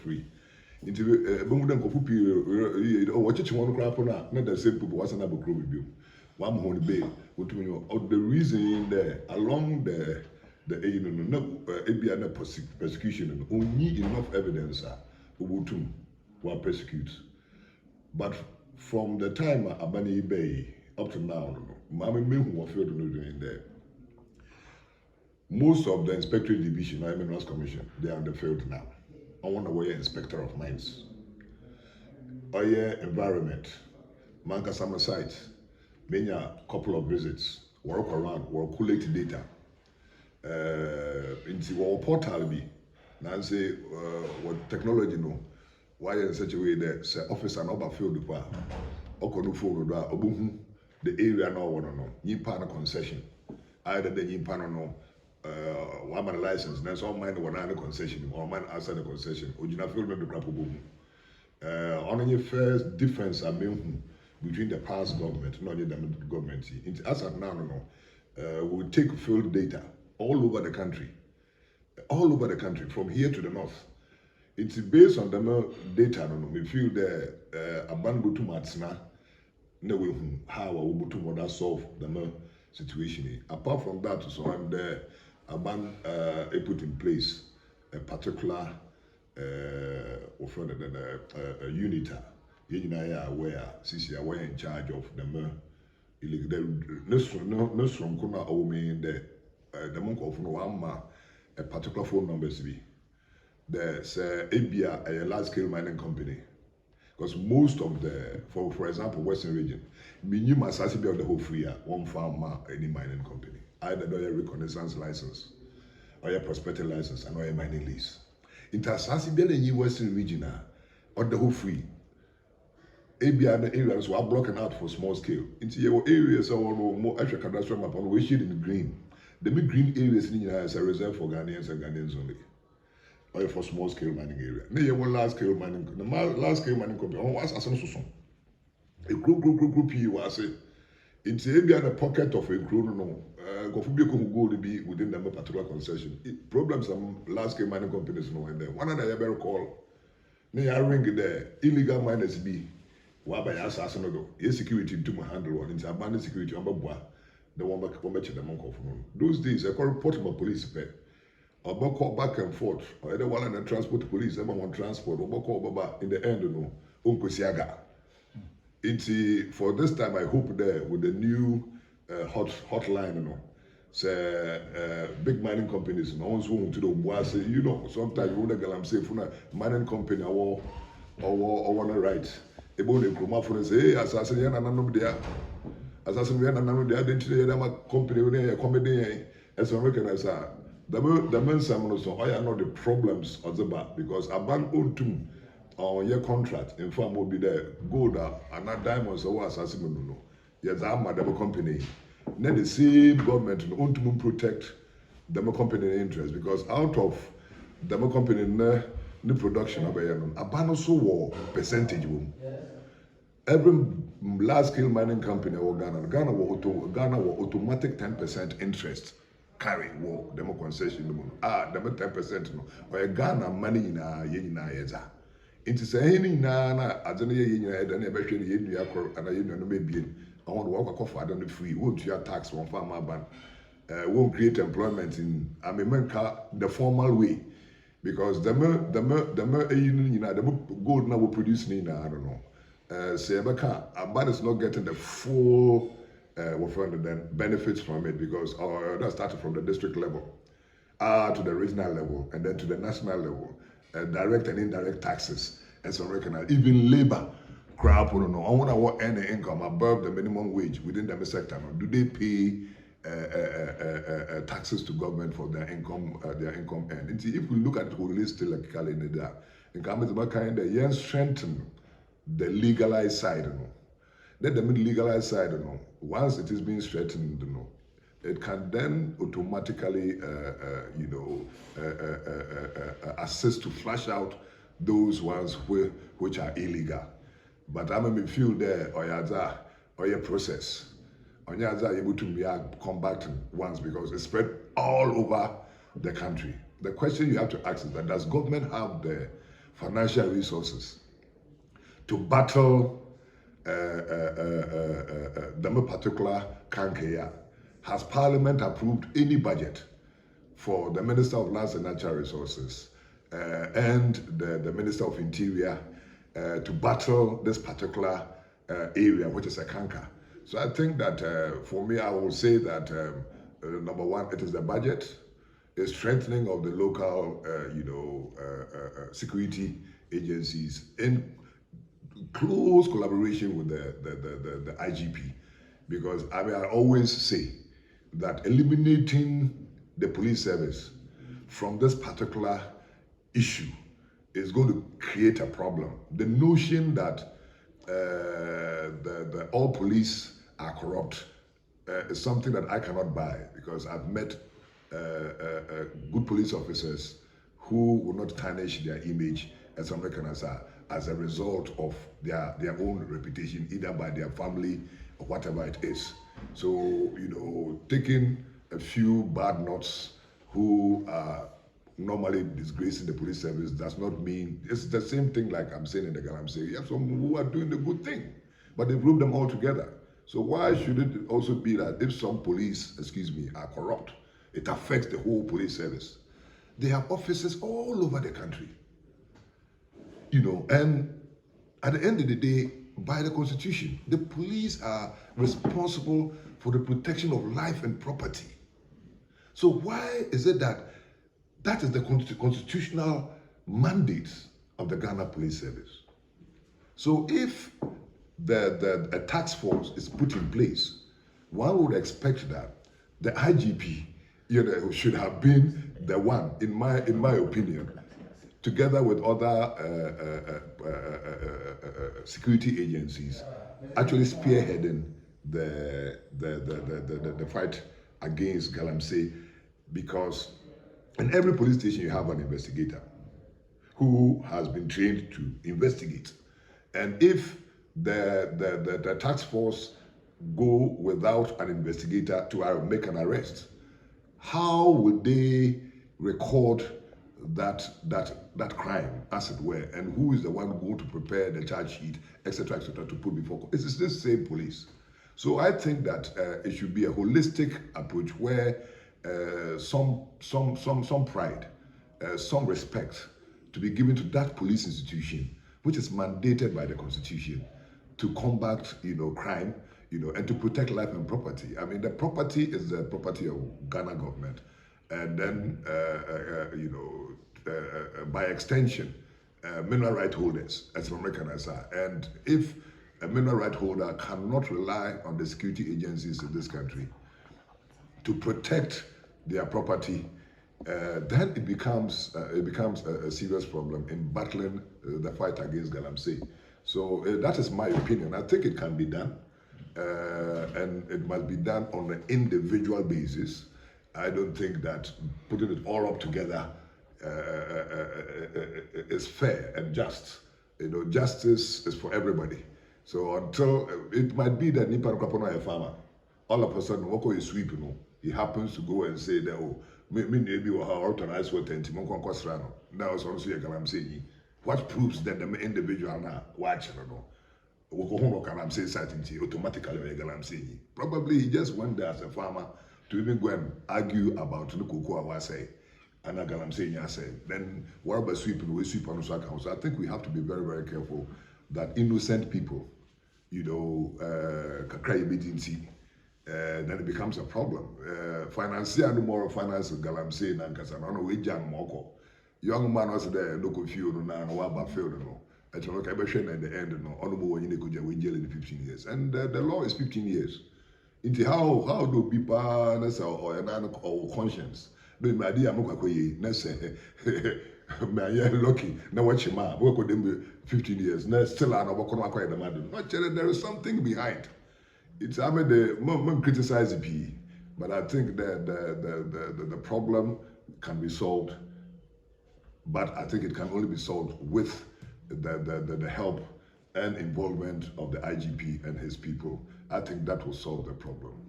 free. Into Bumudan Kopu, or watch one crap on that, not the same people, what's another group with you. One whole bay, the reason there along the it be under persecution, only enough evidence Ubutum were persecute. But from the time Abani Bay up to now, Mammy Mehu was doing there. Most of the inspectorate division, I mean, commission, they are on the field now. I want to wear inspector of mines. Oye environment, Manka summer site, many a couple of visits, work around, work collect data. Into our portal be, now say what technology no, why in such a way that say officer and over field the the area now want to know, Yimpana concession, either the Yimpana no. One man license, that's all mine one other concession, or man outside the concession. Ojina field member crap on your first difference between the past government, not the government. As of now, we take field data all over the country, from here to the north. It's based on the data. We feel the abandoned to Matsna, no way how we to solve the situation. Apart from that, so I'm there. Put in place a particular unita. Where CC are in charge of the monk of Noama, a particular phone number to be. There's ABA, a large scale mining company. Because most of the, for example, Western region, you must be of the whole free one farm any mining company. Either do a reconnaissance license, or a prospective license, and or a mining lease. It has in Western region, or the whole free. ABA the areas were broken out for small scale. Into your areas or more extra cadastral map on which in green. The big green areas in as a reserve for Ghanaians and Ghanaians only. Or for small scale mining area. Nay, one large scale mining, the large scale mining company, on was as a group you was it. It's a pocket of a crew, no. Go to be within the particular concession. Problems some large scale mining companies no and then one of the ever call. Nay, I ring there, illegal miners be. Why assassin go? Yes, security to my handle one. It's abandoned security on Babwa. The one back the monk of those days, I call Portable police pay. Or call back and forth. Or either one and transport police, everyone transport, or call Baba in the end, no. Uncle Siaga. It's for this time, I hope there with the new hotline, you know. Say big mining companies, no one's home to the Boise, you know. Sometimes you want to galamsey for a mining company or want to write. About the Kroma say, hey, assassin, and none there. Assassin, we are none there, didn't you? I'm a company with a comedy as a recognize the men some so I know the problems of the back because a ban own tomb on your contract in farm will be there, gold and not diamonds or assassin. No, yes, I'm a double company. Then the same government own to protect the company interest because out of the company the production of a ban also war percentage boom. Every large scale mining company or Ghana will automatic 10% interest carry war demo concession demo 10% no or Ghana money na yeza. Into saying na adene yenya na be hwe ne yenu akor ana yenu no mebie. I want to work off for the free won't you tax one farmer ban won't create employment in the formal way. Because the gold now will produce I don't know. Say a man is not getting the full benefits from it because that started from the district level to the regional level and then to the national level. Direct and indirect taxes and so recognize even labor crap or no. I want to work any income above the minimum wage within the sector. Do they pay taxes to government for their income earned? If we look at it holistically in the income is about kind of strengthen the legalized side, Let the legalized side, once it is being strengthened, it can then automatically, assist to flush out those ones which are illegal. But I may feel there or your process. On your are able to be combating once because it's spread all over the country. The question you have to ask is that does government have the financial resources to battle the particular canker. Has Parliament approved any budget for the Minister of Lands and Natural Resources and the Minister of Interior to battle this particular area, which is a canker? So I think that for me, I will say that number one, it is the budget, a strengthening of the local, security agencies in close collaboration with the IGP, because I always say that eliminating the police service from this particular issue is going to create a problem. The notion that all police are corrupt is something that I cannot buy, because I've met good police officers who will not tarnish their image as American as a result of their own reputation, either by their family or whatever it is. So, taking a few bad nuts who are normally disgracing the police service does not mean, it's the same thing like I'm saying in the galamsey. You have some who are doing the good thing, but they've grouped them all together. So why should it also be that if some police, are corrupt, it affects the whole police service? They have offices all over the country. And at the end of the day, by the Constitution, the police are responsible for the protection of life and property. So why is it that is the constitutional mandate of the Ghana Police Service? So if a task force is put in place, one would expect that the IGP, should have been the one, in my opinion, together with other security agencies, actually spearheading the fight against galamsey, because in every police station you have an investigator who has been trained to investigate. And if the task force go without an investigator to make an arrest, how would they record that crime, as it were, and who is the one going to prepare the charge sheet, etc., to put before court? It's the same police. So I think that it should be a holistic approach where some pride, some respect to be given to that police institution, which is mandated by the Constitution to combat, crime, and to protect life and property. I mean, the property is the property of Ghana government, and then, by extension, mineral right holders, as American are. And if a mineral right holder cannot rely on the security agencies in this country to protect their property, then it becomes a serious problem in battling the fight against galamsey. So that is my opinion. I think it can be done, and it must be done on an individual basis. I don't think that putting it all up together is fair and just. Justice is for everybody. So until it might be that Nipa Nkwapona a farmer, all of a sudden, Woko is sweeping. He happens to go and say that, oh, maybe we'll have authorized what now it's also a galamsey. What proves that the individual now watch automatically a galamsey? Probably he just went there as a farmer to even go and argue about the cocoa was say and a galamsey say. Then what about sweeping? We sweep on the account. So I think we have to be very, very careful that innocent people, can cry agency. Then it becomes a problem. Financier no more finance galamsey and Casano, we jam moko. Young man was there, no confusion, no about failed. No, at the end, no, honorable in the jail in 15 years. And the law is 15 years. Into how do people or conscience? No, my dear Mokakoye, Nesse, my lucky, now watch him out, work with them 15 years, still I know what the man. Not there is something behind. It's I mean the mom criticize the PE, but I think that the problem can be solved, but I think it can only be solved with the help and involvement of the IGP and his people. I think that will solve the problem.